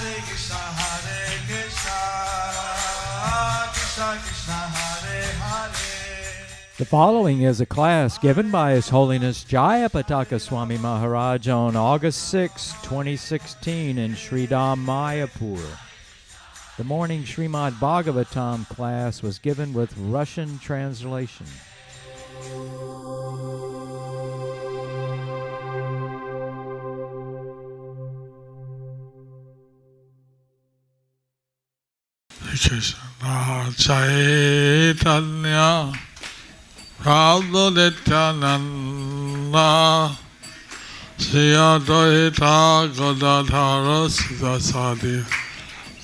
Hare Krishna, Krishna Krishna, Hare Hare. The following is a class given by His Holiness Jayapataka Swami Maharaj on August 6, 2016 in Sridham, Mayapur. The morning Srimad Bhagavatam class was given with Russian translation. Krishna Chaitanya Prabhu Nityananda Sri Advaita Gadadhara Siddhasadi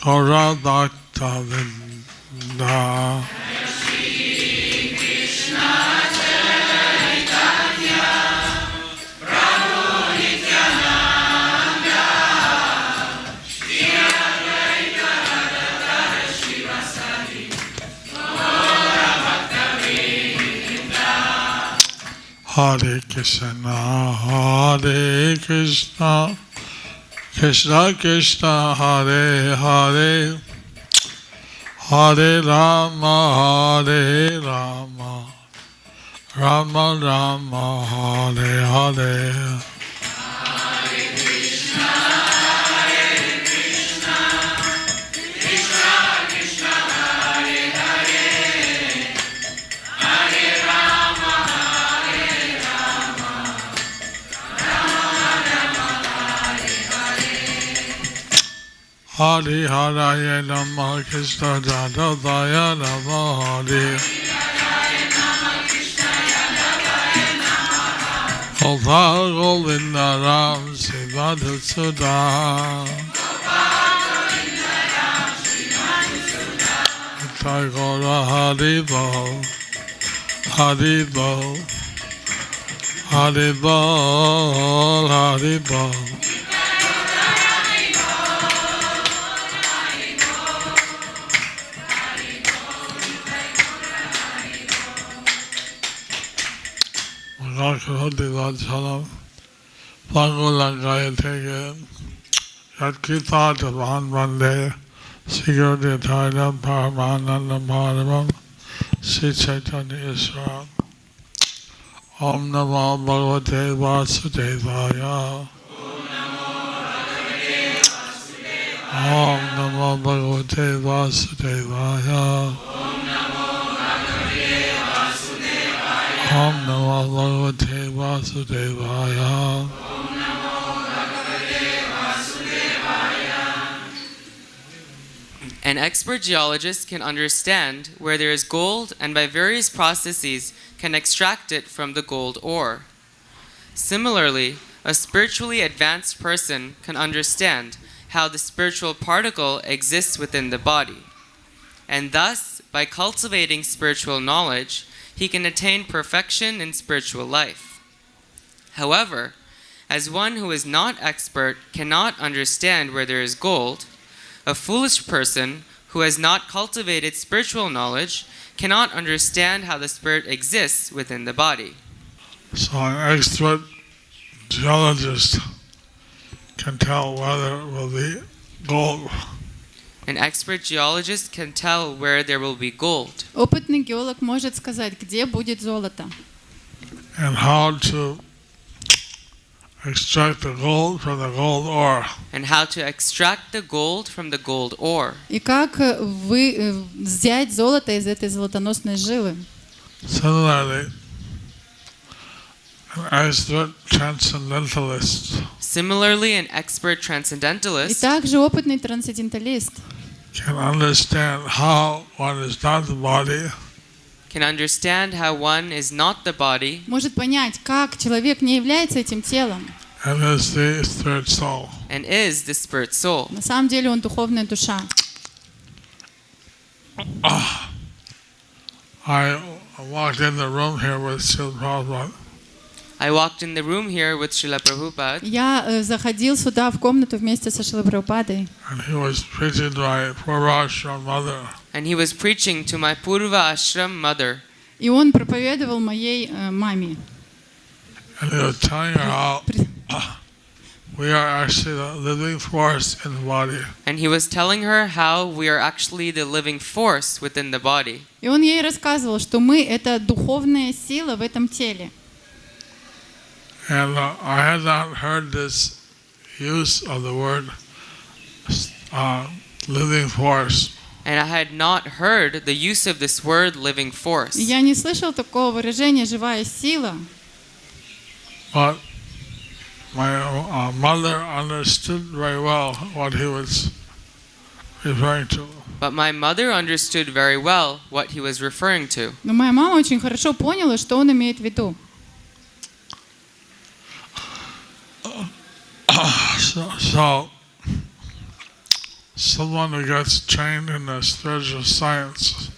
Gaura Bhakta Vrinda. Hare Krishna, Krishna Krishna, Hare Hare, Hare Rama, Rama Rama, Hare Hare. Hare Hare Namah Krishna Jadavaya Namah Hare Gopal Govinda Ram Sivadhusuda Nitai Gaura Haribo Haribo Haribo Haribo. Chalam Pangulangaya Tege Yatkita Tavan Vande Sigurdi Thailand Paramananda Madhavam Sri Chaitanya Ishwara. Om Namo Bhagavate Vasudevaya. Om Namo Bhagavate Vasudevaya. Om Namo Bhagavate Vasudevaya. An expert geologist can understand where there is gold and by various processes can extract it from the gold ore. Similarly, a spiritually advanced person can understand how the spiritual particle exists within the body. And thus, by cultivating spiritual knowledge, he can attain perfection in spiritual life. However, as one who is not expert cannot understand where there is gold, a foolish person who has not cultivated spiritual knowledge cannot understand how the spirit exists within the body. So an expert geologist can tell whether it will be gold. An expert geologist can tell where there will be gold. Опытный геолог может сказать, где будет золото. And how to extract the gold from the gold ore. And how to extract the gold from the gold ore. И как взять золото из этой золотоносной жилы. Similarly, an expert transcendentalist. Similarly, an expert transcendentalist. И также опытный трансценденталист can understand how one is not the body. Can understand how one is not the body. Может понять, как человек не является этим телом. And is the spirit soul. And is the spirit soul. На самом деле он духовная душа. I walked in the room here with Srila Prabhupada. I walked in the room here with Srila Prabhupada. Я заходил сюда в комнату вместе со Шрилой Прабхупадой. And he was preaching to my Purva Ashram mother. And he was preaching to my Purva Ashram mother. И он проповедовал моей маме. And he was telling her how we are actually the living force in the body. And he was telling her how we are actually the living force within the body. И он ей рассказывал, что мы — это духовная сила в этом теле. And I had not heard this use of the word living force. And I had not heard the use of this word living force. И я не слышал такого выражения «живая сила». But my mother understood very well what he was referring to. But my mother understood very well what he was referring to. Но моя мама очень хорошо поняла, что он имеет в виду. So someone who gets trained in the spiritual science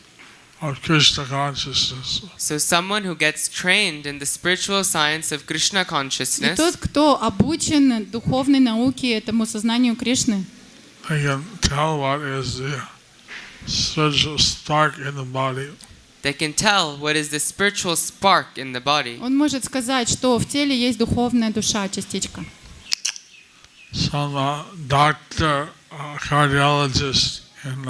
of Krishna consciousness, So someone who gets trained in the spiritual science of Krishna И consciousness, тот, кто обучен духовной науке, этому сознанию Кришны, they can tell what is the spiritual spark in the body. they can tell what is the spiritual spark in the body. он может сказать, что в теле есть духовная душа, частичка. Some doctor, cardiologist in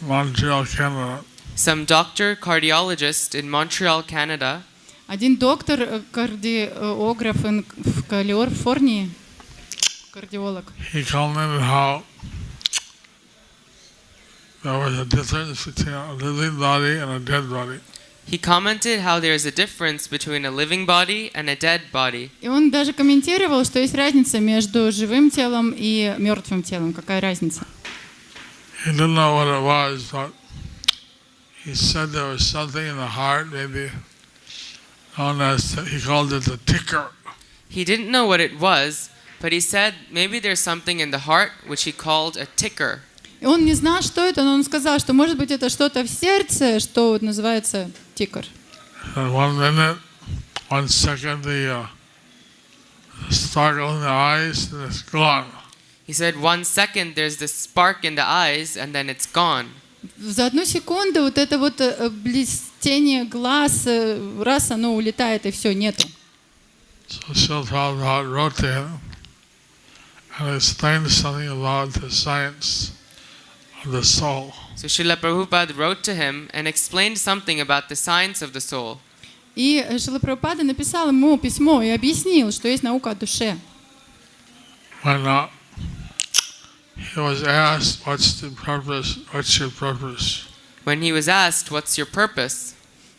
Montreal, Canada, Some doctor cardiologist in Montreal, Canada, Один доктор, кардиограф в Калифорнии, кардиолог, he commented how there was a difference between a living body and a dead body. he commented how there is a difference between a living body and a dead body. и он даже комментировал, что есть разница между живым телом и мертвым телом. Какая разница? He didn't know what it was, but he said there was something in the heart, maybe known as, he called it the ticker. He didn't know what it was, but he said maybe there's something in the heart which he called a ticker. И он не знал, что это, но он сказал, что может быть это что-то в сердце, что вот называется тикер. And 1 minute, 1 second, the sparkle in the eyes, and it's gone. He said 1 second there's this spark in the eyes and then it's gone. За одну секунду вот это вот блестение глаз, раз оно улетает и все, нету. So Srila Prabhupada wrote to him and explained something about the science of the soul. So Srila Prabhupada wrote to him and explained something about the science of the soul. И Шрила Прабхупада написал ему письмо и объяснил, что есть наука о душе. When he was asked, what's the purpose, what's your purpose? When he was asked, "What's your purpose?"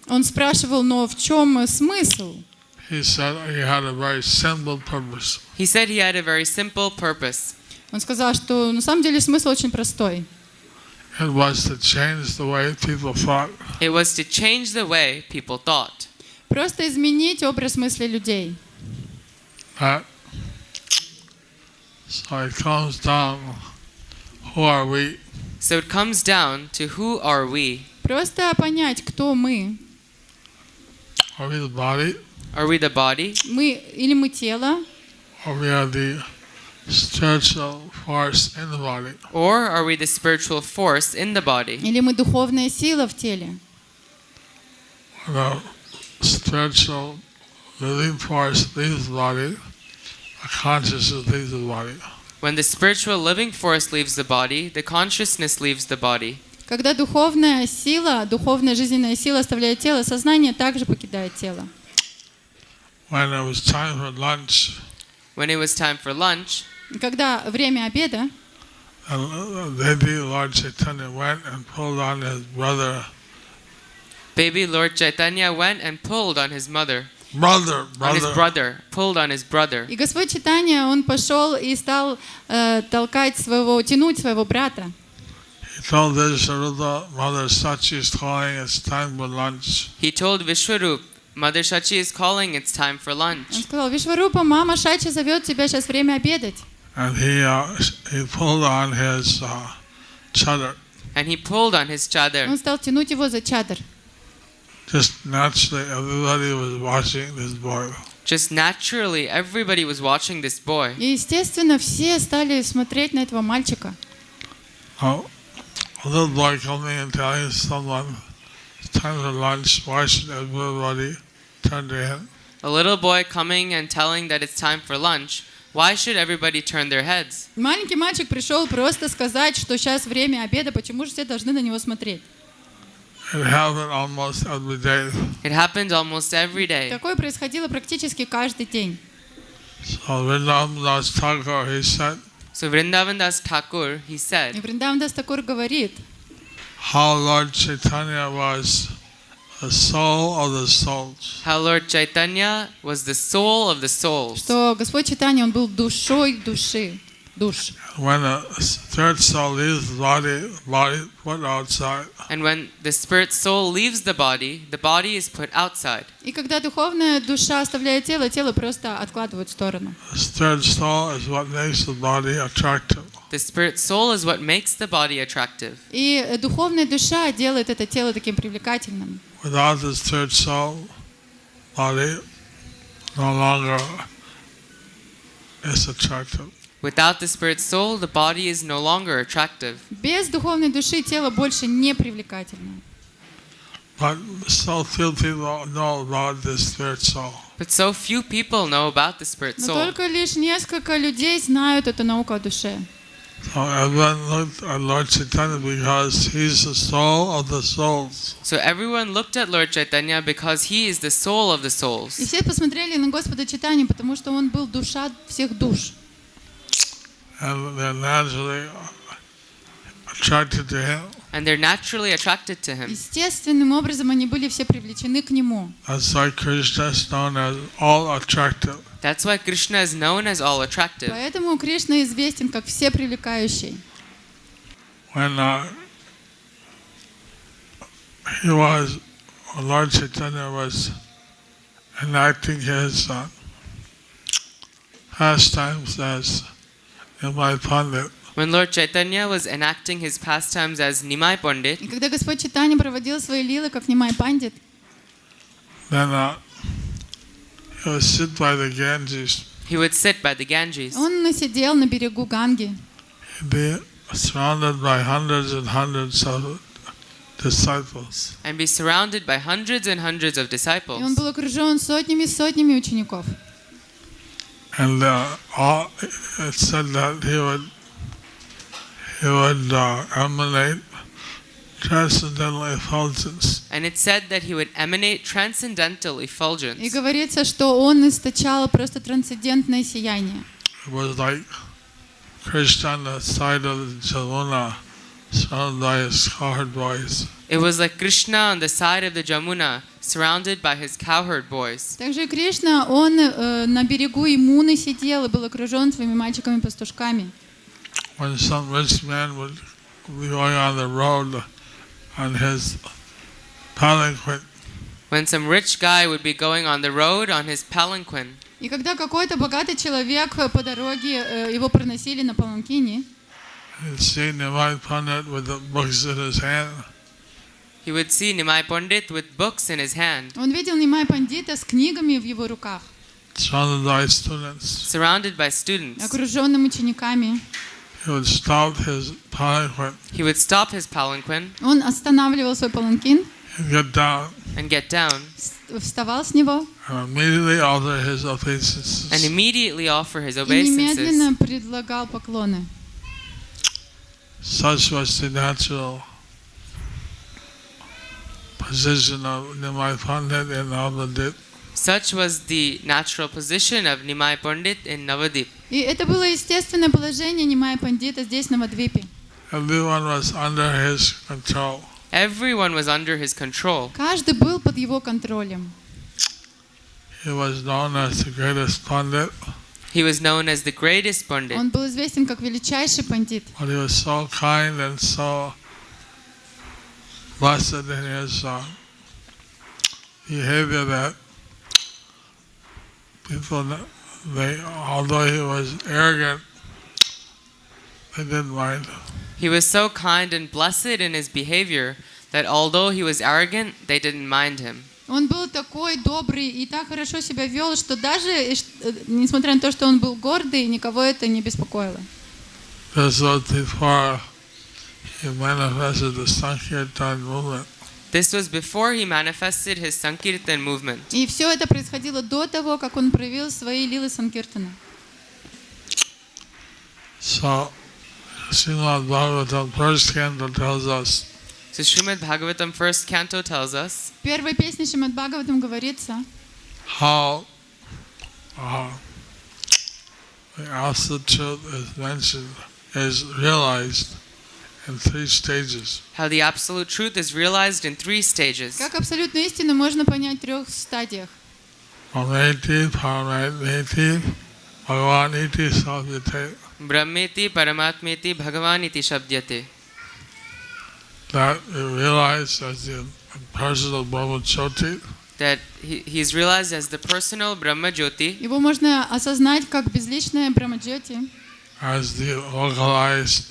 Он спрашивал, но в чем смысл? He said he had a very simple purpose. He said he had a very simple purpose. Он сказал, что на самом деле смысл очень простой. It was to change the way people thought. It was to change the way people thought. Просто изменить образ мысли людей. That, so it comes down, who are we? So it comes down to who are we? Просто понять, кто мы. Are we the body? Are we the body? Мы или мы тело, Or we are the spiritual force in the body? Or are we the spiritual force in the body? или мы духовная сила в теле. The spiritual living force leaves the body, the consciousness leaves the body. When the spiritual living force leaves the body, the consciousness leaves the body. Когда духовная сила, духовная жизненная сила оставляет тело, сознание также покидает тело. When it was time for lunch, When it was time for lunch, Когда время обеда, baby Lord Chaitanya went and pulled on his brother. baby Lord Chaitanya went and pulled on his mother, pulled on his brother. и Господь Чайтанья, он пошел и стал тянуть своего брата. He told Vishwarupa, Mother Sachi is calling, it's time for lunch. He told Vishwarup, Mother Shachi is calling, it's time for Он lunch. сказал: Вишварупа, мама Шачи зовет тебя, сейчас время обедать. And he pulled on his chadar. And he pulled on his chadar. Он стал тянуть его за чадр. Just naturally, everybody was watching this boy. Just naturally, everybody was watching this boy. И, естественно, все стали смотреть на этого мальчика. Oh, a little boy coming and telling someone, it's time for lunch, why should everybody turn to him? A little boy coming and telling that it's time for lunch. Why should everybody turn their heads? Маленький мальчик пришел просто сказать, что сейчас время обеда, почему же все должны на него смотреть? It happened almost every day. It happened almost every day. Такое происходило практически каждый день. So Vrindavan Das Thakur, he said, So Vrindavan Das Thakur, he И said, Вриндаван Дас Такур говорит, how Lord Chaitanya was the soul of the souls. how Lord Chaitanya was the soul of the souls. что Господь Чайтанья, Он был душой души, душ. When the third soul leaves the body put outside. And when the spirit soul leaves the body is put outside. И когда духовная душа оставляет тело, тело просто откладывают в сторону. This third soul is what makes the body attractive. The spirit soul is what makes the body attractive. И духовная душа делает это тело таким привлекательным. Without this third soul, body no longer is attractive. Without the spirit soul, the body is no longer attractive. Без духовной души тело больше не привлекательно. But so few people know about this spirit soul. But so few people know about the spirit Но soul. только лишь несколько людей знают эту науку о душе. So everyone looked at Lord Chaitanya because he's the soul of the souls. So everyone looked at Lord Chaitanya because he is the soul of the И souls. все посмотрели на Господа Чайтанью, потому что Он был душа всех душ. And they're naturally attracted to him. And they're naturally attracted to him. Естественным образом они были все привлечены к Нему. That's why Krishna is known as all attractive. That's why Krishna is known as all attractive. Поэтому Кришна известен как все привлекающий. When Lord Chaitanya was enacting his pastimes as Nimai Pandit, When Lord Chaitanya was enacting his pastimes as Nimai Pandit, И когда Господь Чайтанья проводил свои лилы, как Нимай Пандит, then he would sit by the Ganges. he would sit by the Ganges. он сидел на берегу Ганги. He'd be surrounded by hundreds and hundreds of disciples. And be surrounded by hundreds and hundreds of И он disciples. был окружен сотнями и сотнями учеников. And it said that he would emanate transcendental effulgence. And it said that he would emanate transcendental И effulgence. говорится, что он источал просто трансцендентное сияние. It was like Krishna on the side of the Jamuna, surrounded by his cowherd boys. It was like Krishna on the side of the Jamuna, surrounded by his cowherd boys. Также Кришна, он на берегу Ямуны сидел и был окружен своими мальчиками-пастушками. When some rich man would be going on the road on his palanquin, When some rich guy would be going on the road on his palanquin, И когда какой-то богатый человек по дороге его проносили на паланкине, he'd see Nimai Pandit with the books in his hand. he would see Nimai Pandit with books in his hand, он видел Нимай Пандита с книгами в его руках, Surrounded by students. surrounded by students. окруженным учениками. He would stop his palanquin He would stop his palanquin Он останавливал свой паланкин, and get down and get down вставал с него and immediately offer his obeisances. and immediately offer his и obeisances. немедленно предлагал поклоны. Such was the natural position of Nimai Pandit in Navadip. Such was the natural position of Nimai Pandit in Navadip. И это было естественное положение Нимая Пандита здесь, на Мадвипе. Everyone was under his control. Everyone was under his control. Каждый был под его контролем. He was known as the greatest Pandit, He was known as the greatest Pandit. Он был известен как величайший пандит. but he was so kind and so blessed in his behavior that people, although he was arrogant, they didn't mind. He was so kind and blessed in his behavior that although he was arrogant, they didn't mind him. Он был такой добрый и так хорошо себя вел, что даже, несмотря на то, что он был гордый, никого это не беспокоило. This was before he manifested the Sankirtan movement. This was before he manifested his Sankirtan movement. И все это происходило до того, как он проявил свои лилы Санкиртана. So, Srimad Bhagavatam first canto tells us So Srimad Bhagavatam first canto tells us В первой песне Шримад Бхагаватам говорится, how the absolute truth is mentioned, is realized in 3 stages. how the absolute truth is realized in 3 stages. как абсолютную истину можно понять в 3 стадиях. Brahmeti, Paramatmeti, Bhagavaniti, Savyate. Brahmeti Paramatmeti Bhagavaniti Shabdyate. That you realize as the personal Brahmajyoti, That he is realized as the personal Brahma Jyoti, Его можно осознать как безличное Брамаджьоти, as the localized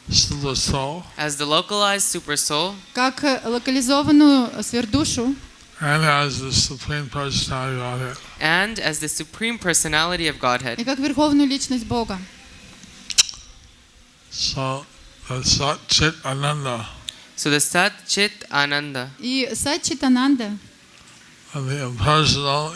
Sutta soul, as the localized super soul, как локализованную сверхдушу and as the Supreme Personality of Godhead. and as the Supreme Personality of Godhead. и как верховную личность Бога. So the Sat Chit Ananda So the Sat Chit Ananda И Саччитананда, and the impersonal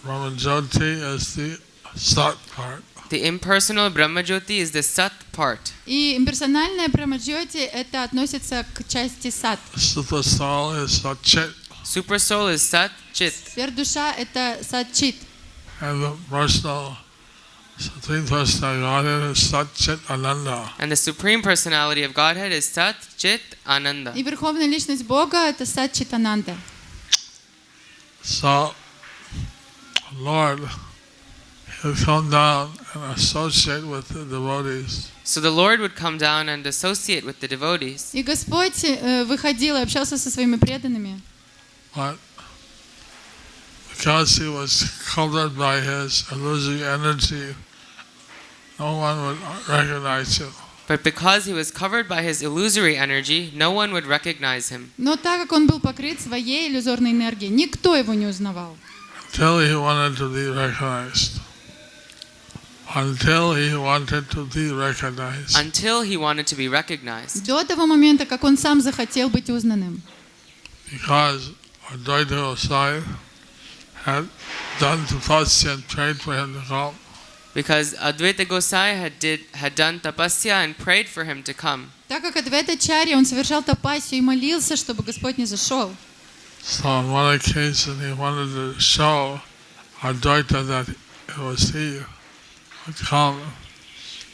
Brahmajyoti is the Sat part. the impersonal Brahma Jyoti is the Sat part. и имперсональное Брамаджьоти это относится к части Сат. Sutta soul is Sat Chit, Super soul is Sat Chit, Сверхдуша это Сатчит, and the personal Supreme Personality of Godhead is Sat Chit Ananda. and the Supreme Personality of Godhead is Sat Chit Ananda. и верховная личность Бога это Саччитананда. So, Lord, He'll come down and associate with the devotees. So the Lord would come down and associate with the devotees. И Господь выходил и общался со своими преданными. But because He was covered by His illusory energy, no one would recognize Him. But because he was covered by his illusory energy, no one would recognize him. Но так как он был покрыт своей иллюзорной энергией, никто его не узнавал. Until He wanted to be recognized. Until He wanted to be recognized. Until he wanted to be recognized. До того момента, как он сам захотел быть узнанным. Because Advaita Gosai had done tapasya and prayed for him to come. Because Advaita Gosai had done tapasya and prayed for him to come. Так как Адвайтачарья, он совершал тапасию и молился, чтобы Господь не зашел. So on one occasion he wanted to show Advaita that it was he who would come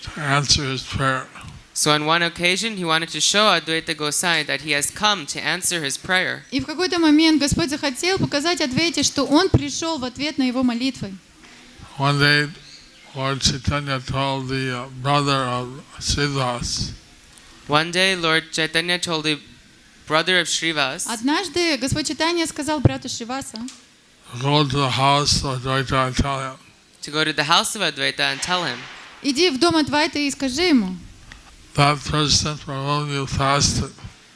to answer his prayer. So on one occasion he wanted to show Advaita Gosai that he has come to answer his prayer. И в какой-то момент Господь захотел показать Адвайте, что он пришел в ответ на его молитвы. One day Lord Chaitanya told the brother of Sridhas, One day Lord Chaitanya told the brother of Srivas Однажды Господь Чайтанья сказал брату Шриваса, go to the house of Advaita and tell him, to go to the house of Advaita and tell him, иди в дом Адвайты и скажи ему, that person for whom you fasted,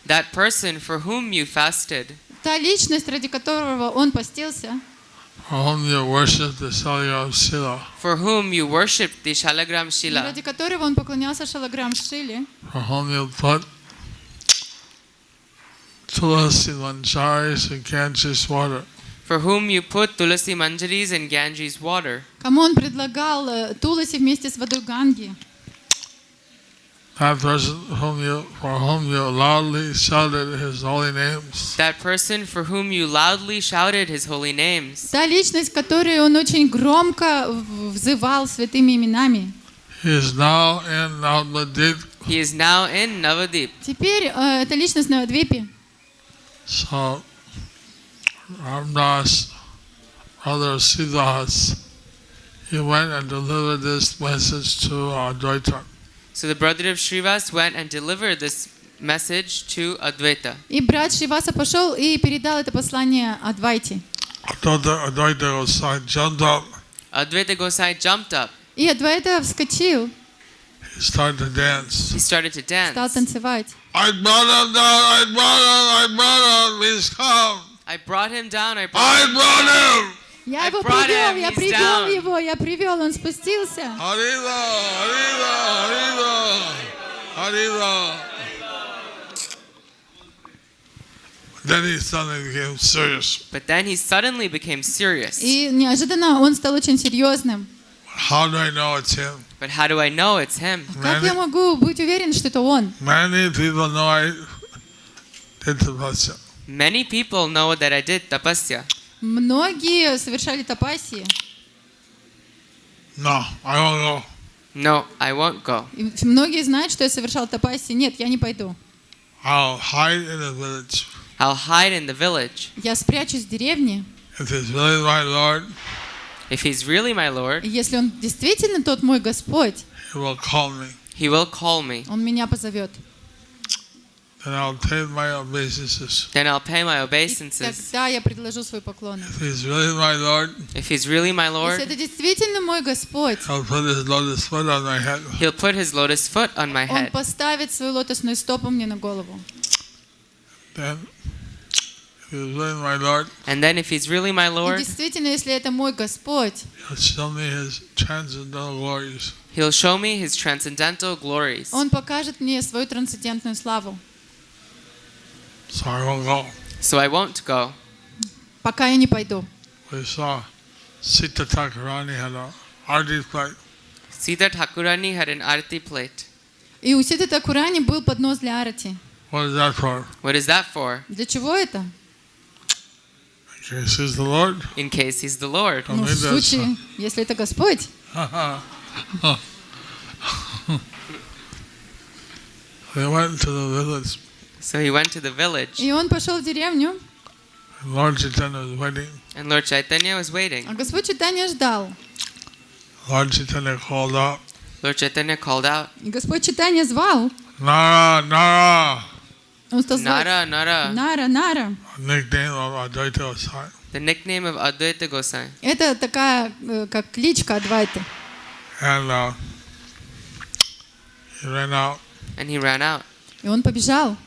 that person for whom you fasted, та личность, ради которого он постился, for whom you worship the Shalagram Shila, for whom you worshipped the Shalagram Shila, ради которого он поклонялся Шалаграм Шиле, for whom you put Tulasi Manjaris and Ganges water, for whom you put Tulasi Manjaris and Ganges water, кому он предлагал Туласи вместе с водой Ганги, that person for whom you loudly shouted his holy names, that person for whom you loudly shouted his holy names, та личность, которую он очень громко взывал святыми именами. he is now in Navadvip. he is now in Navadip. Теперь эта личность на Навадвипе. So Ramdas, brother of Siddhas, he went and delivered this message to Advaita. So the brother of Srivas went and delivered this message to Advaita. И брат Шриваса пошел и передал это послание Адвайте. Advaita Gosai jumped up, Advaita Gosai jumped up. И Адвайта вскочил, he started to dance. He started to стал dance. танцевать. I brought him down, I brought him, please come. I brought him down. I I brought him brought down. him. Я I его brought привел, him, я he's привел down. его, я привел, он спустился. Harila, Harila, Harila, Harila. Then he suddenly became serious. But then he suddenly became serious. И неожиданно он стал очень серьезным. How do I know it's him? But how do I know it's him? Как я могу быть уверен, что это он? Many people know I did tapasya. Many people know that I did tapasya. Многие совершали тапасии. No, I won't go. No, I won't go. И многие знают, что я совершал тапасии. Нет, я не пойду. I'll hide in the village. I'll hide in the village. Я спрячусь в деревне. If he's really my Lord, If he's really my Lord, И если он действительно тот мой Господь, he will call me. he will call me. он меня позовет. Then I'll take my obeisances. Then I'll pay my И obeisances. тогда я предложу свой поклон. If he's really my Lord, If he's really my Если Lord, это действительно мой Господь, he'll put his lotus foot on my head. he'll put his lotus foot on my он head. поставит свою лотосную стопу мне на голову. Then, if he's really my Lord, And then if he's really my И Lord, действительно, если это мой Господь, he'll show me his transcendental glories. he'll show me his transcendental glories. он покажет мне свою трансцендентную славу. So I won't go. So I won't go. Пока я не пойду. We saw Sita Thakurani had a arti plate. Sita Thakurani had an arati plate. И у Ситы Такурани был поднос для арати. What is that for? What is that for? Для чего это? In case he's the Lord. In case he's the Lord. Don't Ну, в need that. случае, если это Господь. They went to the village. So he went to the village, И он пошел в деревню, And Lord Chaitanya was waiting. and Lord Chaitanya was waiting. а Господь Чайтанья ждал. Lord Chaitanya called out, Lord Chaitanya called out, И Господь Чайтанья звал. Nara, Nara, Он стал звать. Nara, Nara, Нара, Нара. a nickname of Advaita Osai. the nickname of Advaita Gosai. Это такая, как кличка Адвайты. And he ran out, And he ran out. И он побежал.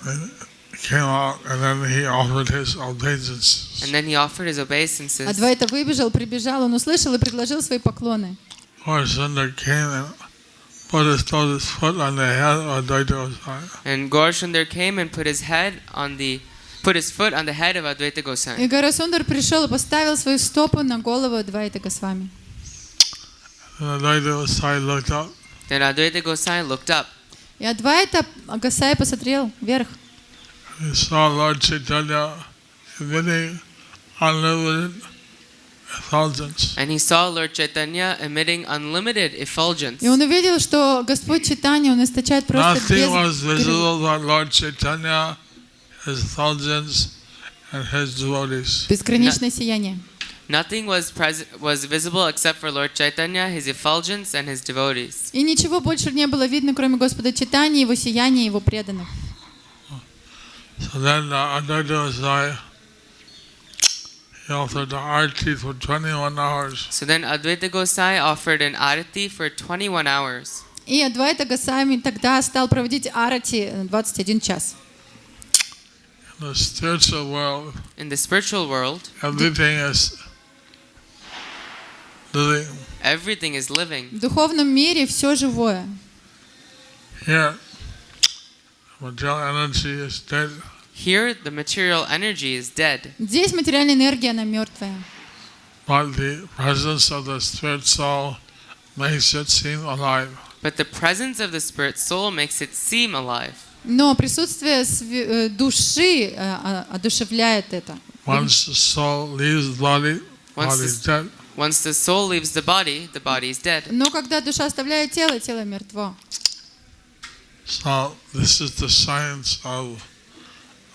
and came out, and then he offered his obeisances. And then he offered his obeisances. Адвайта выбежал, прибежал, он услышал и предложил свои поклоны. Lord Sundar came and put his lotus foot on the head of Advaita Osai. And Gaurasundar came and put his foot on the head of Advaita И Gosai. Гарасундар пришел и поставил свою стопу на голову Адвайта Госвами. And Advaita Osai looked up, Then Advaita Gosai looked up. И Адвайта Госай посмотрел вверх. he saw Lord Chaitanya emitting unlimited effulgence. And he saw Lord Chaitanya emitting unlimited effulgence. И он увидел, что Господь Чайтанья, он источает просто Nothing was visible but Lord Chaitanya, his effulgence, and his devotees. безграничное сияние. Nothing was visible except for Lord Chaitanya, his effulgence, and his devotees. И ничего больше не было видно, кроме Господа Чайтаньи, его сияния, его преданных. So then Advaita Osai, he offered the arti for 21 hours. So then Advaita Gosai offered an arati for 21 hours. И Адвайта Госвами тогда стал проводить арати 21 час. In the spiritual world, In the spiritual world, everything is living. everything is living. В духовном мире все живое. Here, material energy is dead. Here, the material energy is dead, Здесь материальная энергия, она мертвая. But the presence of the spirit soul makes it seem alive. but the presence of the spirit soul makes it seem alive. Но присутствие души одушевляет это. Once the soul leaves the body, Once body is the- dead. Once the soul leaves the body is dead. Но когда душа оставляет тело, тело мертво. So this is the science of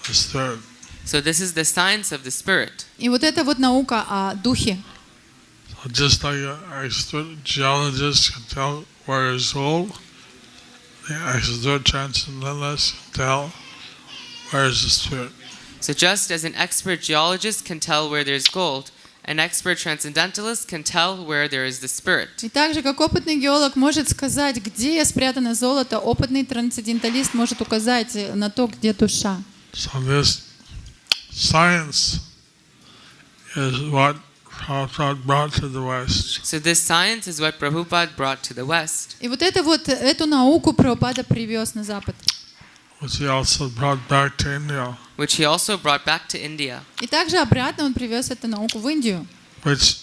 the spirit. So this is the science of the spirit. И вот это вот наука о духе. So just like an expert geologist can tell where is gold, the expert transcendentalist can tell where is the spirit. So just as an expert geologist can tell where there's gold, an expert transcendentalist can tell where there is the spirit. И так же, как опытный геолог может сказать, где спрятано золото, опытный трансценденталист может указать на то, где душа. So this science is what Prabhupada brought to the West. So this science is what Prabhupada brought to the West, И вот эту науку Прабхупада привез на Запад. Which he also brought back to India, which he also brought back to India. И также обратно он привез эту науку в Индию. which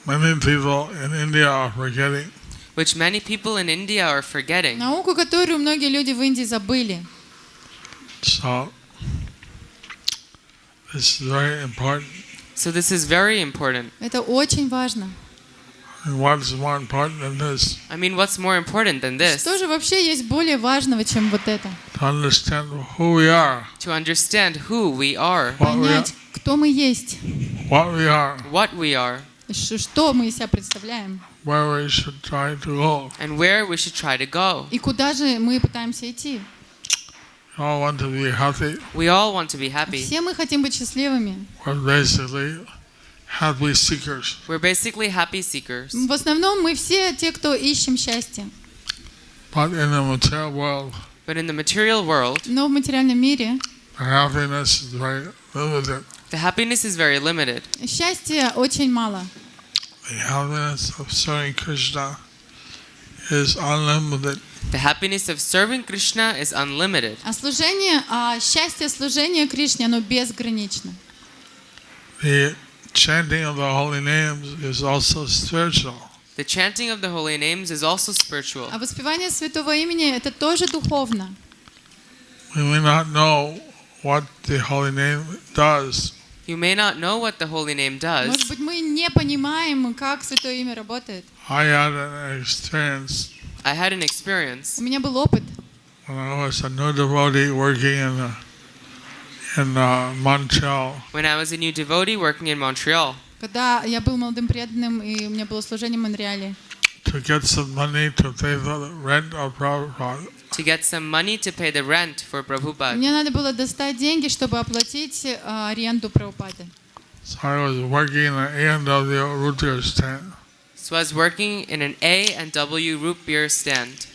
many people in India are forgetting. which many people in India are forgetting. Науку, которую многие люди в Индии забыли. So this is very important. So this is very important. Это очень важно. And what's more important than this? I mean, what's more important than this? Что же вообще есть более важного, чем вот это? To understand who we are, To understand who we are, Понять, кто мы есть, what we are, what we are, что мы из себя представляем, where we should try to go. and where we should try to go. и куда же мы пытаемся идти. We all want to be happy. We all want to be happy. Все мы хотим быть счастливыми. We're basically happy seekers. We're basically happy seekers. В основном мы все те, кто ищем счастье. But in the material world, But in the material world, Но в материальном мире the happiness is very limited. the happiness is very limited. счастья очень мало. The happiness of serving Krishna is unlimited. The happiness of serving Krishna is unlimited. А счастье служения Кришне, оно безгранично. The chanting of the holy names is also spiritual. The chanting of the holy names is also spiritual. А воспевание святого имени это тоже духовно. We may not know what the holy name does, You may not know what the holy name does. Может быть, мы не понимаем, как святое имя работает. I had an experience I had an experience У меня был опыт, when I was a new devotee working in Montreal. when I was a new devotee working in Montreal. когда я был молодым преданным, и у меня было служение в Монреале. To get some money to pay the rent of Prabhupada. To get some money to pay the rent for Prabhupada. Мне надо было достать деньги, чтобы оплатить аренду Прабхупады. So I was working in an A&W root beer stand. So I was working in an A&W root beer stand.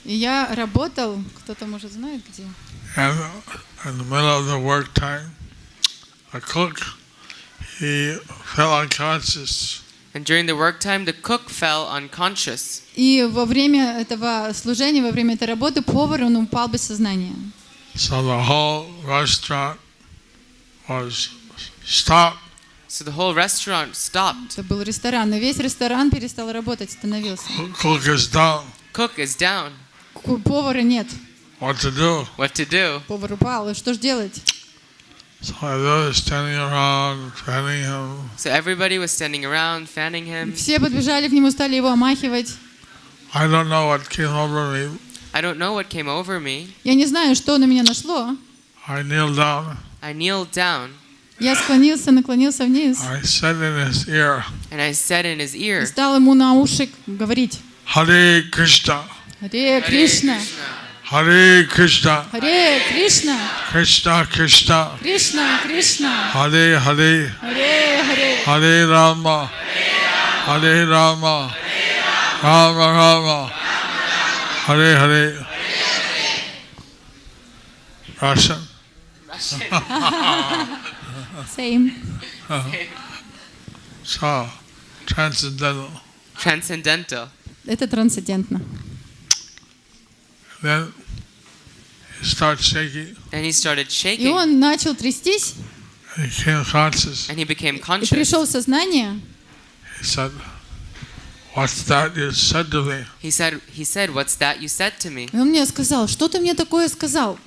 И я работал, кто-то может знает где. And in the middle of the work time, a cook, he fell unconscious. And during the work time, the cook fell unconscious. И во время этого служения, во время этой работы, повар, он упал без сознания. So the whole restaurant was stopped. So the whole restaurant stopped. Это был ресторан, но весь ресторан перестал работать, остановился. Cook is down. Cook is down. Повара нет. What to do? What to do? Повар упал, и что же делать? So I was standing around, fanning him. So everybody was standing around, fanning him. Все подбежали к нему, стали его омахивать. I don't know what came over me. I don't know what came over me. Я не знаю, что на меня нашло. I kneeled down. I kneeled down Я склонился, наклонился вниз I said in his ear, and I said in his и ear, стал ему на уши говорить: Hare Krishna, Харе Кришна, Hare Krishna, Харе Кришна, Krishna Krishna, Кришна, Кришна, Hare Hare, Харе Харе, Hare Rama, Hare Rama, Rama Rama, Hare Hare. Russian. Same. So, transcendental. transcendental. Это трансцендентно. Then he starts shaking. And he started И shaking он начал трястись, He became conscious. and he became и conscious. пришел в сознание. He said, "What's that you said to me?" He said, "What's that you said to me?" И он мне сказал: что ты мне такое сказал?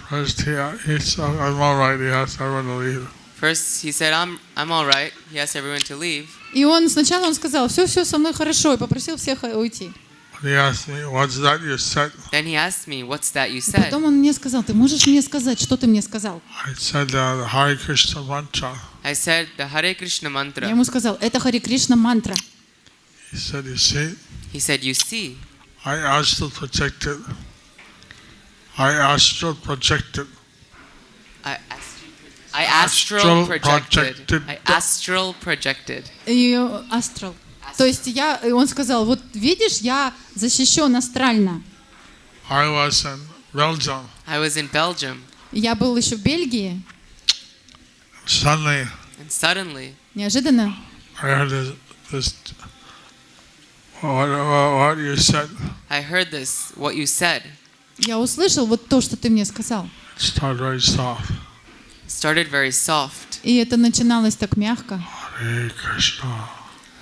First, he said, "I'm all right." He asked everyone to leave. First, he said, I'm all right. He asked everyone to leave. И сначала он сказал: все со мной хорошо, и попросил всех уйти. He asked me, "What's that you said?" Then he asked me, "What's that you И said?" потом он мне сказал: ты можешь мне сказать, что ты мне сказал? I said the Hare Krishna mantra. I said the Hare Krishna Я mantra. ему сказал: это Харе Кришна мантра. He said, "You see, He said, "You see, I astral projected. I astral projected. I astral projected. projected. I astral projected." И астрал. То есть и он сказал: вот видишь, я защищен астрально. I was in Belgium. I was in Belgium, Я был еще в Бельгии. Suddenly, and suddenly Неожиданно I heard this what you said. I heard this, what you said. я услышал вот то, что ты мне сказал. It started very soft. It started very soft. И это начиналось так мягко. Hare Krishna,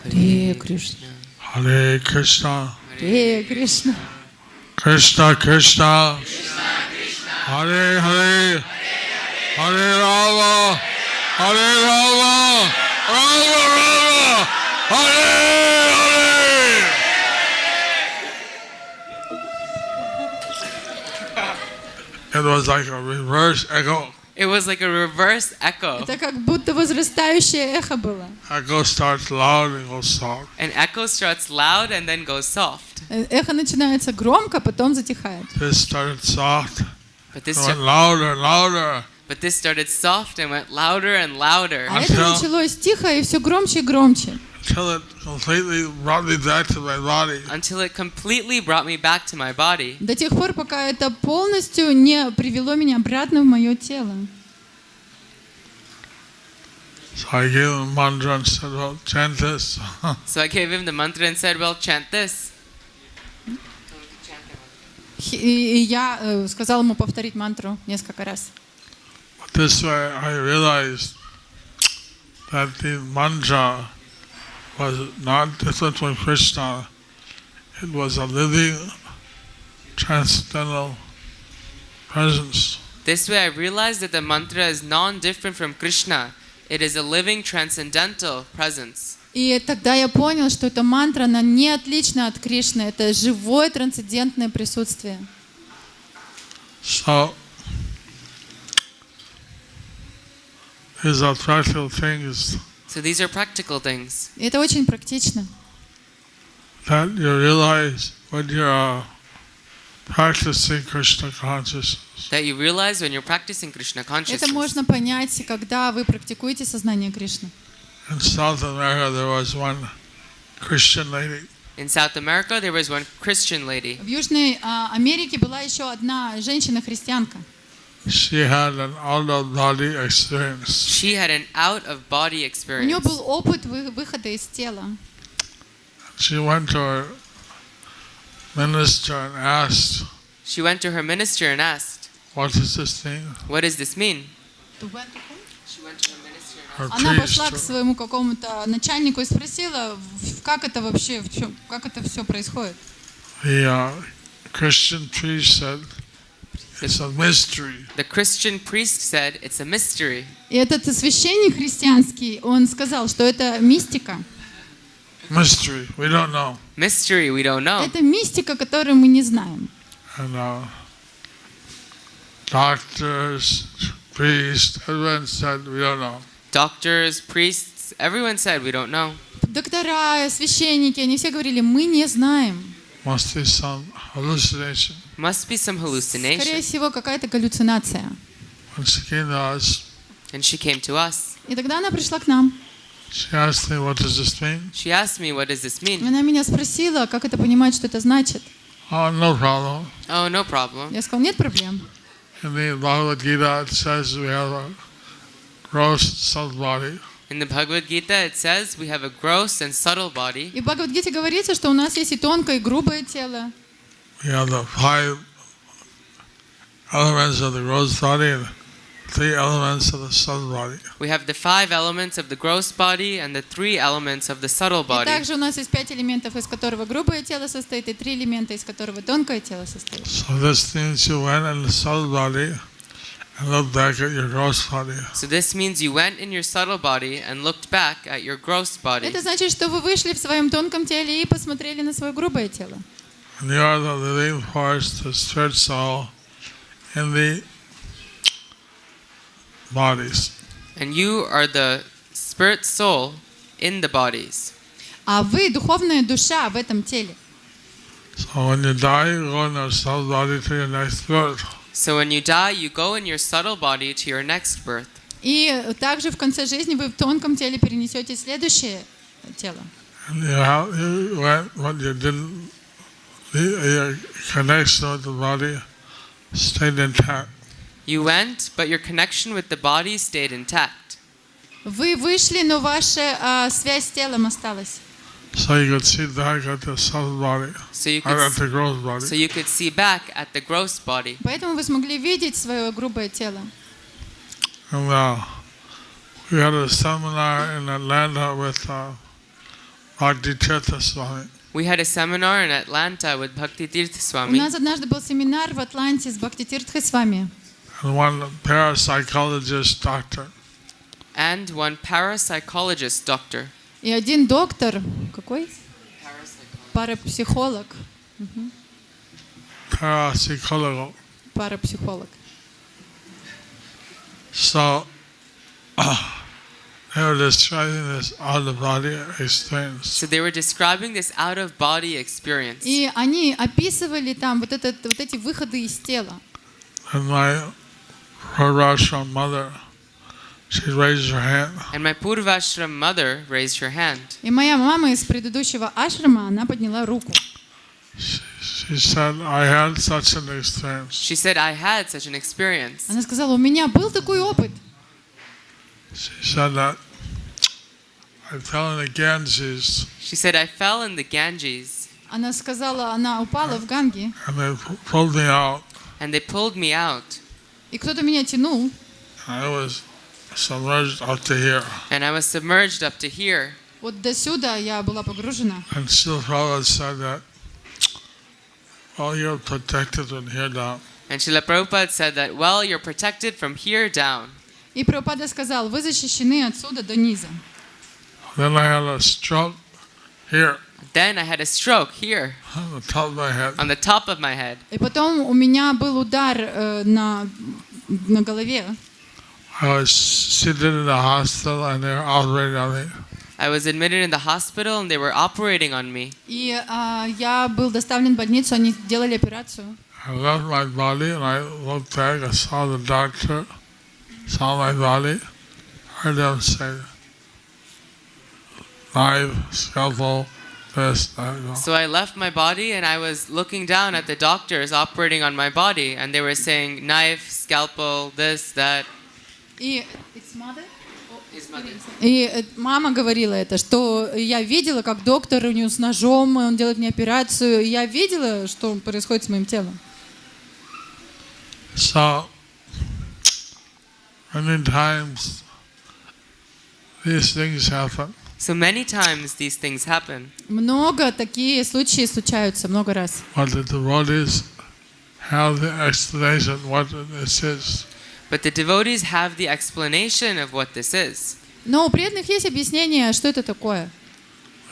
Харе Кришна. Hare Krishna, Харе Кришна. Krishna Krishna, Hare Hare, Hare Rama, Hare Rama, Rama Rama, Hare Hare. It was like a reverse echo. It was like a reverse echo. Это как будто возрастающее эхо было. Echo starts loud and goes soft. An echo starts loud and then goes soft. Эхо начинается громко, потом затихает. This started soft, But it this, went louder and louder. started soft and went louder and louder А это Until- началось тихо и все громче и громче. Until it completely brought me back to my body. until it completely brought me back to my body. До тех пор, пока это полностью не привело меня обратно в мое тело. So I gave him a mantra and said, well, chant this. So I gave him the mantra and said, well, chant this. И я сказала ему повторить мантру несколько раз. But this way I realized that the mantra was not different from Krishna. It was a living, transcendental presence. This way I realized that the mantra is non-different from Krishna. It is a living transcendental presence. И тогда я понял, что эта мантра, она не отлична от Кришны. Это живое трансцендентное присутствие. So these are practical things So these are practical things И это очень практично. that you realize when you're practicing Krishna consciousness. that you realize when you're practicing Krishna Это consciousness. можно понять, когда вы практикуете сознание Кришны. In South America, there was one Christian lady. In South America, there was one Christian lady. В Южной Америке была еще одна женщина-христианка. She had an out-of-body experience. She had an out-of-body У нее experience. был опыт выхода из тела. She went to her minister and asked, She went to her minister and asked, what does this mean? what does this mean? She went to her minister and asked, Her Она пошла к priest, своему какому-то начальнику и спросила, как это вообще, как это все происходит. the Christian priest said, it's a mystery. The Christian priest said, it's a mystery. И этот священник христианский, он сказал, что это мистика. Mystery, we don't know. Mystery, we don't know. Это мистика, которую мы не знаем. And doctors, priests, everyone said, we don't know. Doctors, priests, everyone said, we don't know. Доктора, священники, они все говорили, мы не знаем. Must be some hallucination. Must be some Скорее hallucination. всего, какая-то галлюцинация. When she came to us, And she came to us. И тогда она пришла к нам. she asked me, what does this mean? She asked me, what does this И mean? она меня спросила, как это понимать, что это значит. Oh, no problem. Oh, no problem. Я сказала, нет проблем. In the Bhagavad Gita, it says we have a gross subtle body. In the Bhagavad Gita, it says we have a gross and subtle body. И в Бхагавад-гите говорится, что у нас есть и тонкое, и грубое тело. We have the 5 elements of the gross body and 3 elements of the subtle body. We have the 5 elements of the gross body and the 3 elements of the subtle И body. также у нас есть 5 элементов, из которого грубое тело состоит, и 3 элемента, из которого тонкое тело состоит. So this means you went in the subtle body and looked back at your gross body. So this means you went in your subtle body and looked back at your gross body. Это значит, что вы вышли в своем тонком теле и посмотрели на свое грубое тело. And you are the living force, the spirit soul in the bodies. And you are the spirit soul in the bodies. А вы духовная душа в этом теле. So when you die, you go in the subtle body to your next birth. So when you die, you go in your subtle body to your next birth. И также в конце жизни вы в тонком теле перенесете следующее тело. And you went, but you didn't, your connection with the body stayed intact. You went, but your connection with the body stayed intact. Вы вышли, но ваша связь с телом осталась. So you could see back at the subtle body, So you or at could, the gross body. so you could see back at the gross body. Поэтому вы смогли видеть свое грубое тело. And we had a seminar in Atlanta with Bhakti Tirtha Swami. We had a seminar in Atlanta with Bhakti Tirtha У Swami, нас однажды был семинар в Атланте с Бхактитиртхой с вами. And one parapsychologist doctor. and one parapsychologist doctor. И один доктор, какой? Парапсихолог. Parapsychologo. Парапсихолог. So they were describing this out-of-body experience. So they were describing this out-of-body experience. И они описывали там вот эти выходы из тела. And my Purvashram mother, she raised her hand. And my Purvashram mother raised her hand. И моя мама из предыдущего ашрама, она подняла руку. She said, I had such an experience. She said, I had such an experience. Она сказала, у меня был такой опыт. She said that I fell in the Ganges She said, I fell in the Ganges Она сказала, она упала в Ганге, and they pulled me out. and they pulled me out. и кто-то меня тянул, I was submerged up to here. And I was submerged up to here. вот до сюда я была погружена. And Srila Prabhupada said that, well, you're protected from here down. And Srila Prabhupada said that, well, you're protected from here down. И Прабхупада сказал, вы защищены отсюда до низа. Then I had a stroke here Then I had a stroke here, on the top of my head. on the top of my head. И потом у меня был удар на голове. I was seated in the hospital and they were operating on me. I was admitted in the hospital and they were operating on me. И я был доставлен в больницу, они делали операцию. I left my body and I looked back, I saw the doctor, saw my body, heard them say, knife, scalpel, this, that. So I left my body and I was looking down at the doctors operating on my body, and they were saying knife, scalpel, this, that. И мама говорила это, что я видела, как доктор у него с ножом, он делает мне операцию, и я видела, что происходит с моим телом. So, many times these things happen. So many times these things happen. Много такие случаи случаются, много раз. But the devotees have the explanation what this is. But the devotees have the explanation of what this is. Но у преданных есть объяснение, что это такое.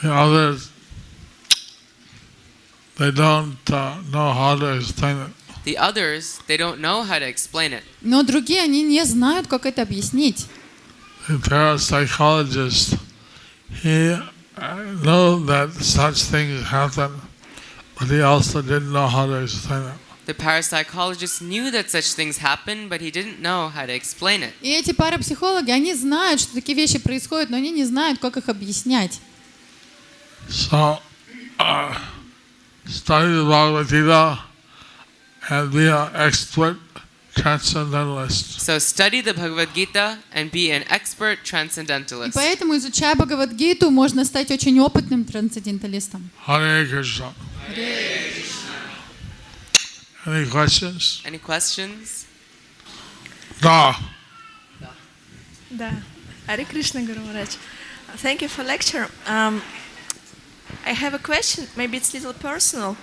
The others, they don't know how to explain it. The others, they don't know how to explain it. Но другие, они не знают, как это объяснить. The parapsychologist, he knew that such things happen, but he also didn't know how to explain it. The parapsychologist knew that such things happen, but he didn't know how to explain it. И эти парапсихологи, они знают, что такие вещи происходят, но они не знают, как их объяснять. So, study the Bhagavad Gita and be an expert transcendentalist. So study the Bhagavad Gita and be an expert И transcendentalist. поэтому, изучая Бхагавад-гиту, можно стать очень опытным трансценденталистом. Hare Krishna. Any questions? Any questions? Da. Да. Hare Krishna, Guru Maharaj. Thank you for lecture. I have a question. Maybe it's a little personal,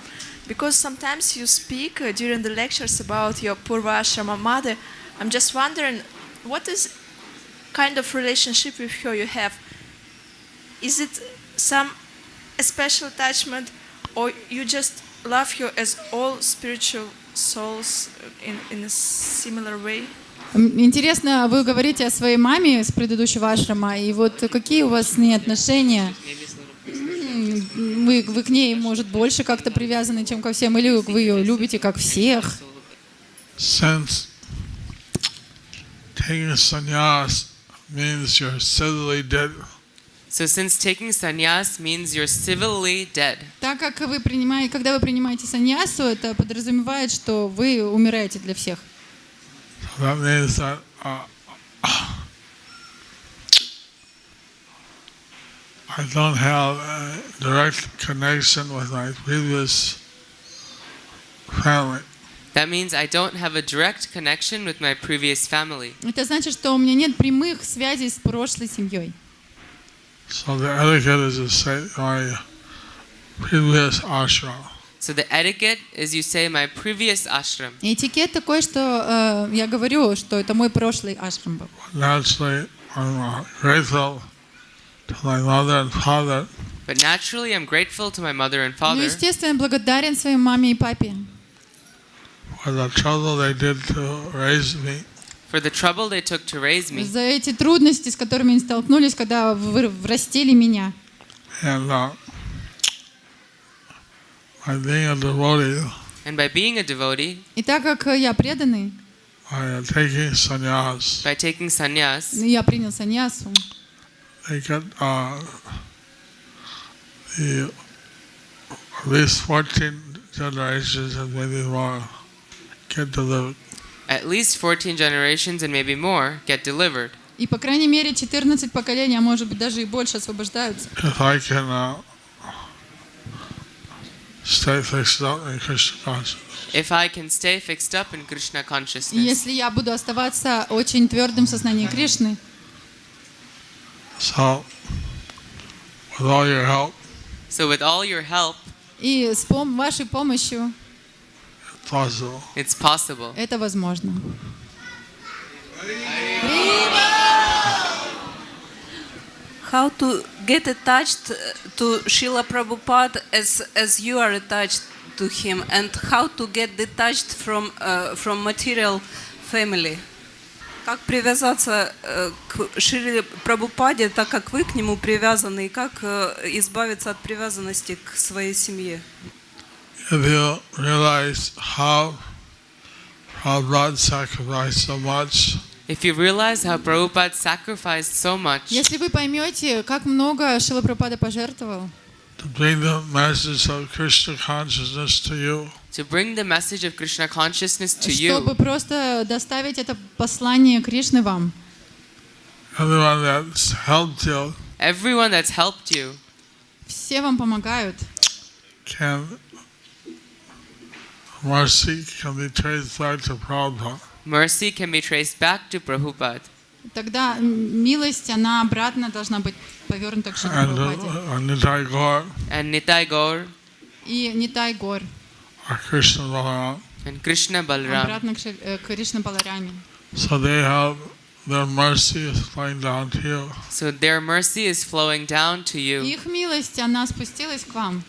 because sometimes you speak during the lectures about your Purvashrama mother. I'm just wondering, what is kind of relationship with her you have? Is it a special attachment, or you just love her as all spiritual souls in a similar way? Интересно, вы говорите о своей маме с предыдущего ашрама, и вот какие у вас с ней отношения? Вы к ней, может, больше как-то привязаны, чем ко всем, или вы ее любите как всех? Since taking sannyas means you're civilly dead, So since taking sannyas means you're civilly dead, Так как когда вы принимаете саньясу, это подразумевает, что вы умираете для всех. that means that I don't have a direct connection with my previous family. that means I don't have a direct connection with my previous family. Это значит, что у меня нет прямых связей с прошлой семьей. So the etiquette is to say my previous ashram. So the etiquette is you say my previous ashram. И этикет такой, что я говорю, что это мой прошлый ашрам был. Naturally, I'm grateful to my mother and father But naturally, I'm grateful to my mother and Ну, father естественно, благодарен своей маме и папе for the trouble they did to raise me. for the trouble they took to raise me за эти трудности, с которыми они столкнулись, когда вырастили меня. And by being a devotee, and by being a devotee, И так как я преданный, by taking sannyas, by taking sannyas, я принял саньясу, they get the at least 14 generations and maybe more get delivered. at least 14 generations and maybe more get delivered. и по крайней мере 14 поколений, а может быть даже и больше освобождаются. If I can stay fixed up in Krishna consciousness. If I can stay fixed up in Krishna И consciousness. если я буду оставаться очень твердым в сознании Кришны, So, with all your help, So with all your help, и с вашей помощью it's possible. it's possible. это возможно. How to get attached to Srila Prabhupada as you are attached to him, and how to get detached from material family? Как привязаться к Шриле Прабхупаде, так как вы к нему привязаны, и как избавиться от привязанности к своей семье? If you realize how Prabhupada sacrificed so much, If you realize how Prabhupada sacrificed so much Если вы поймете, как много Шрила Прабхупада пожертвовал, to bring the message of Krishna consciousness to you, to bring the message of Krishna consciousness to чтобы you, просто доставить это послание Кришны вам, everyone that's helped you everyone that's helped you все вам помогают, mercy can be traced back to Prabhupada. mercy can be traced back to Prabhupada. тогда милость, она обратно должна быть повернута к Шриле And Прабхупаде. Nitai Gaur, And Nitai Gaur И Нитай Гор, or Krishna Balaram. and Krishna Balaram. обратно к Кришна Балараме. So they have their mercy is flowing down to you. So their mercy is flowing down to you. Их милость, она спустилась к вам.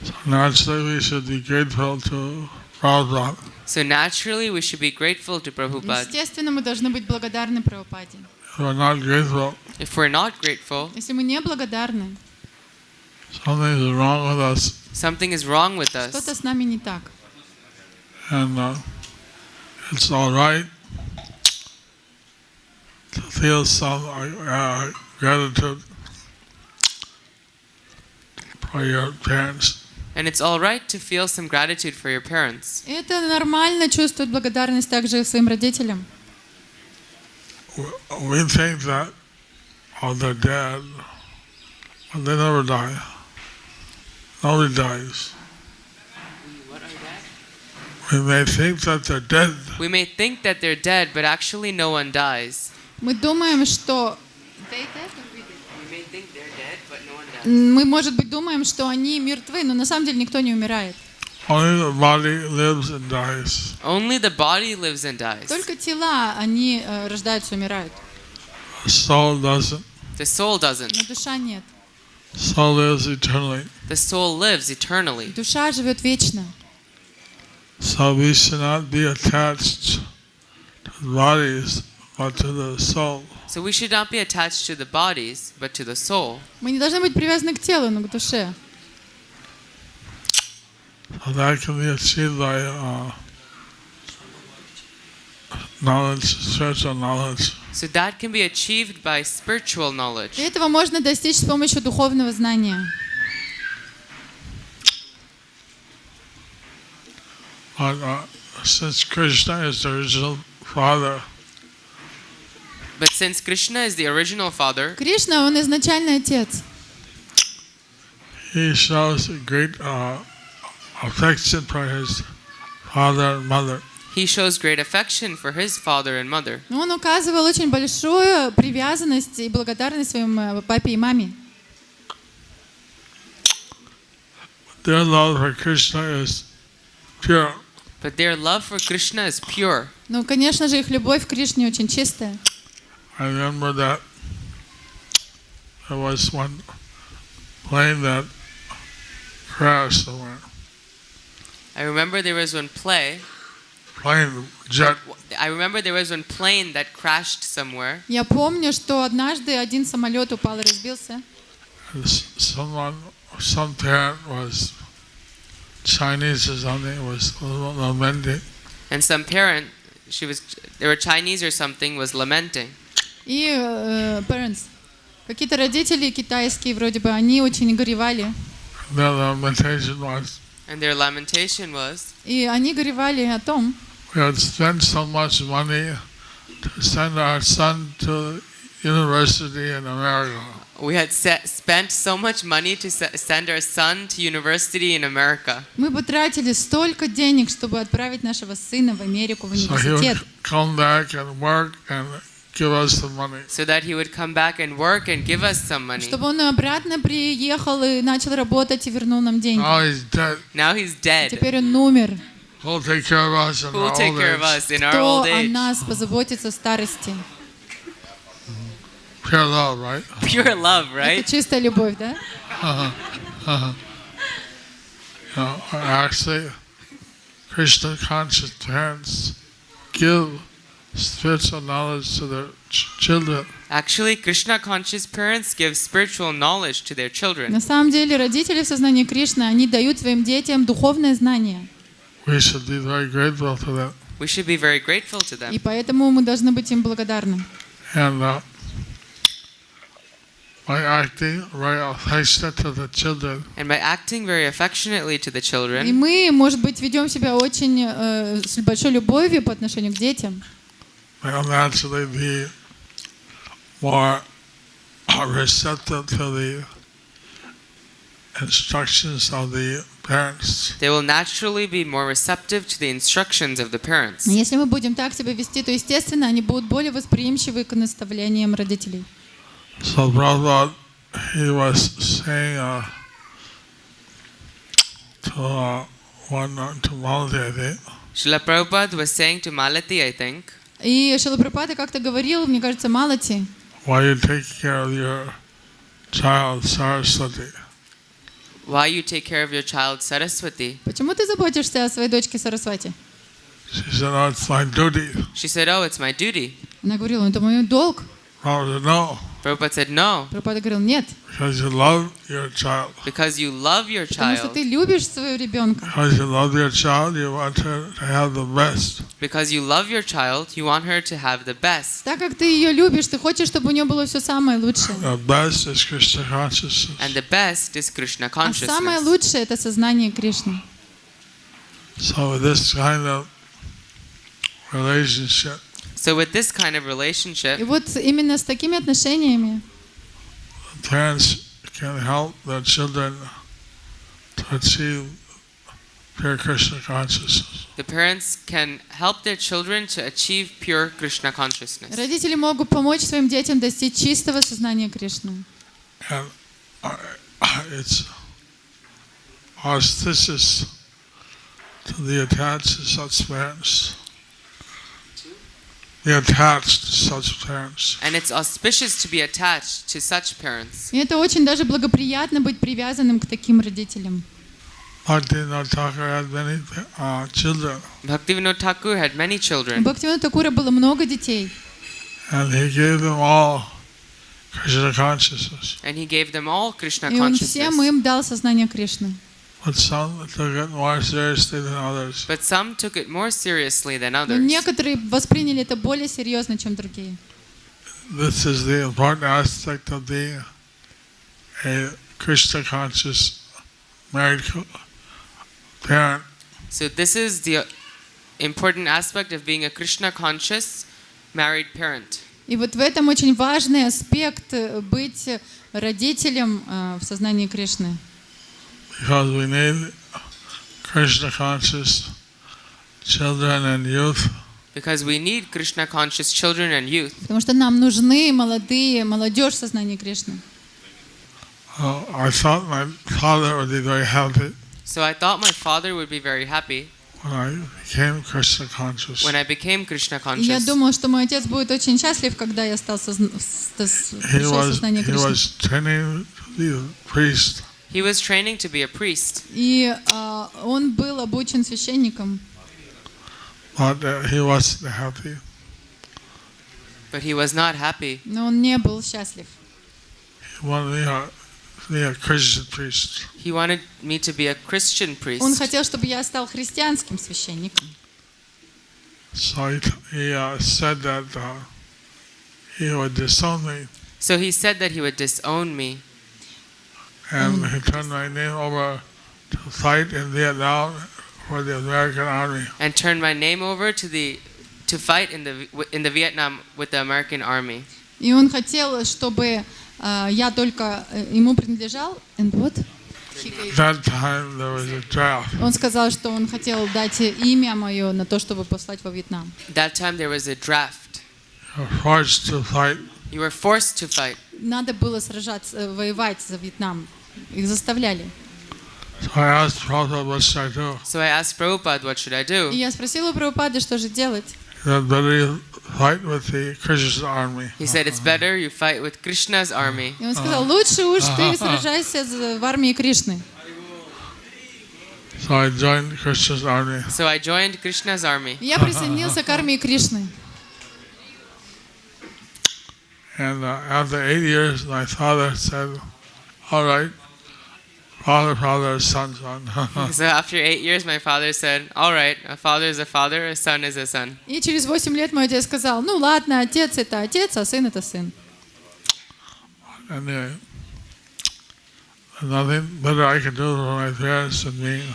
So naturally we should be grateful to Prabhupada. So naturally we should be grateful to Prabhupada. Естественно, мы должны быть благодарны Прабхупаде. If we're not grateful, If we're not grateful, Если мы не благодарны, something is wrong with us. something is wrong with что-то us. с нами не так. And it's all right to feel some gratitude for your parents. And it's all right to feel some gratitude for your parents. Это нормально чувствовать благодарность также своим родителям. We think that they're dead, but they never die. Nobody dies. We may think that they're dead, We may think that they're dead, but actually no one dies. Мы думаем, что We may think they're dead, but no one dies. мы, может быть, думаем, что они мертвы, но на самом деле никто не умирает. only the body lives and dies. Only the body lives and dies. Только тела, они рождаются, умирают, The soul doesn't. The soul doesn't. но душа нет. Soul lives eternally. The soul lives eternally. Душа живет вечно. So we should not be attached to the bodies, but to the soul. So we should not be attached to the bodies, but to the soul. Мы не должны быть привязаны к телу, но к душе. So that can be achieved by knowledge, spiritual knowledge. So that can be achieved by spiritual knowledge. И этого можно достичь с помощью духовного знания. But since Krishna is the original father, But since Krishna is the original father, Кришна, он изначальный отец. he shows great affection for his father and mother. he shows great affection for his father and mother. Он указывал очень большую привязанность и благодарность своим папе и маме. their love for Krishna is pure. But their love for Krishna is pure. Ну, конечно же, их любовь к Кришне очень чистая. I remember that there was one plane that crashed somewhere. I remember there was one Plane, jet. that crashed somewhere. Я помню, что однажды один самолет упал и разбился. And some parent was Chinese or something, was lamenting. And some parent, they were Chinese or something, was lamenting. И parents, какие-то родители китайские вроде бы, они очень горевали. Their lamentation was, And their lamentation was, И они горевали о том, we had spent so much money to send our son to university in America. we had spent so much money to send our son to university in America. мы потратили столько денег, чтобы отправить нашего сына в Америку, в So he университет. would come back and work and give us the money. So that he would come back and work and give us some money. Чтобы он обратно приехал и начал работать и вернул нам деньги. Now he's dead. Now he's dead. Теперь он умер. Who'll take care of us in Who will our take old care of age? us in our Кто old о age? нас позаботится в старости? Pure love, right? Pure love, right? Это чистая любовь, да? Actually, Krishna conscious parents give spiritual knowledge to their children. Actually, Krishna conscious parents give spiritual knowledge to their children. На самом деле родители в сознании Кришны, они дают своим детям духовное знание. We should be very grateful to them. We should be very grateful to them. И поэтому мы должны быть им благодарны. And by acting very affectionate to the children, And by acting very affectionately to the И children, мы, может быть, ведем себя очень с большой любовью по отношению к детям. they'll naturally be more receptive to the instructions of the parents. they will naturally be more receptive to the instructions of the parents. Если мы будем так себя вести, то, естественно, они будут более восприимчивы к наставлениям родителей. So Prabhupada, he was saying to Malati, I think, Srila Prabhupada was saying to Malati, I think, И Шрила Прабхупада как-то говорил, мне кажется, Малати, why you take care of your child Saraswati? why you take care of your child Saraswati? почему ты заботишься о своей дочке Сарасвати? She said, oh, it's my duty. She said, oh, it's my duty. Она говорила, это мой долг. Prabhupada said, no, Prabhupada said, no, Прабхупада говорил, нет, because you love your child. because you love your потому что child. ты любишь своего ребенка. Because you love your child, you want her to have the best. Because you love your child, you want her to have the best. Так как ты ее любишь, ты хочешь, чтобы у нее было все самое лучшее. The best is Krishna consciousness. And the best is Krishna А самое consciousness. лучшее — это сознание Кришны. So with this kind of relationship, So with this kind of И relationship, вот именно с такими отношениями parents can help their children to achieve pure Krishna consciousness. the parents can help their children to achieve pure Krishna consciousness. родители могут помочь своим детям достичь чистого сознания Кришны. And it's auspicious to the attached to such parents. The attached to such parents. And it's auspicious to be attached to such parents. И это очень даже благоприятно быть привязанным к таким родителям. Bhaktivinoda Thakur had many children, Bhaktivinoda Thakur had many У children, Бхактивинода Такура было много детей, and he gave them all Krishna consciousness. and he gave them all Krishna и он всем consciousness. им дал сознание Кришны. But some took it more seriously than others. But some took it more seriously than Но others. некоторые восприняли это более серьезно, чем другие. This is the important aspect of being a Krishna conscious married parent. So this is the important aspect of being a Krishna conscious married parent. И вот в этом очень важный аспект быть родителем в сознании Кришны. Because we need Krishna conscious children and youth. Because we need Krishna conscious children and youth. Потому что нам нужны молодежь в сознании Кришны. I thought my father would be very happy. So I thought my father would be very happy when I became Krishna conscious. when I became Krishna И я conscious. думала, что мой отец будет очень счастлив, когда я стал пришел в сознание He Кришны. was training to be a priest. He was training to be a priest, И он был обучен священником, But he wasn't happy. but he was not happy. но он не был счастлив. He wanted to be a Christian priest. He wanted me to be a Christian Он priest. хотел, чтобы я стал христианским священником. So he said that he would disown me. So he said that he would disown me, And he turned my name over to fight in Vietnam for the American Army. and turned my name over to fight in the Vietnam with the American army. И он хотел, чтобы я только ему принадлежал. And what? At that time there was a draft. Он сказал, что он хотел дать имя мое на то, чтобы послать во Вьетнам. That time there was a draft. You were forced to fight. You were forced to fight. Надо было сражаться, воевать за Вьетнам. Их заставляли. So I asked Prabhupada, what should I do? So I asked Prabhupada, what should I И do? я спросила у Прабхупады, что же делать. He said, better you fight with the Christian army. He said, it's better you fight with Krishna's army. И он сказал, лучше уж ты сражайся в армии Кришны. So I joined Krishna's army. So I joined Krishna's army. И я присоединился к армии Кришны. And after 8 years, my father said, all right, father, son. So after 8 years, my father said, all right, a father is a father, a son is a son. И через 8 лет мой отец сказал, ну ладно, отец это отец, а сын это сын. Anyway, nothing better I could do for my parents than being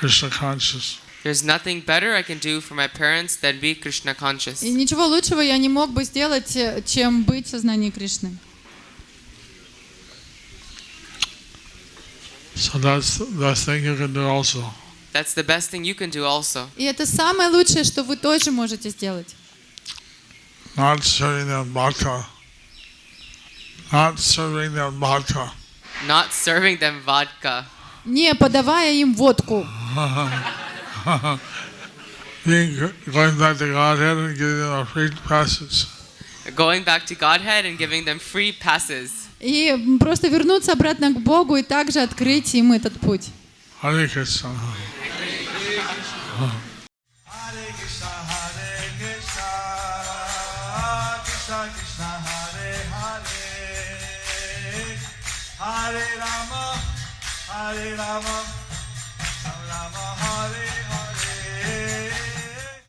Krishna conscious. There's nothing better I can do for my parents than be Krishna conscious. И ничего лучшего я не мог бы сделать, чем быть в сознании Кришны. So that's the best thing you can do also. That's the best thing you can do also. И это самое лучшее, что вы тоже можете сделать. Not serving them vodka. Not serving them vodka. Not serving them vodka. Не подавая им водку. Going back to Godhead and giving them a free passage. Going back to Godhead and giving them free passes. И просто вернуться обратно к Богу и также открыть им этот путь. Hare Krishna. Hare Krishna, Krishna Krishna, Hare Hare, Hare Rama,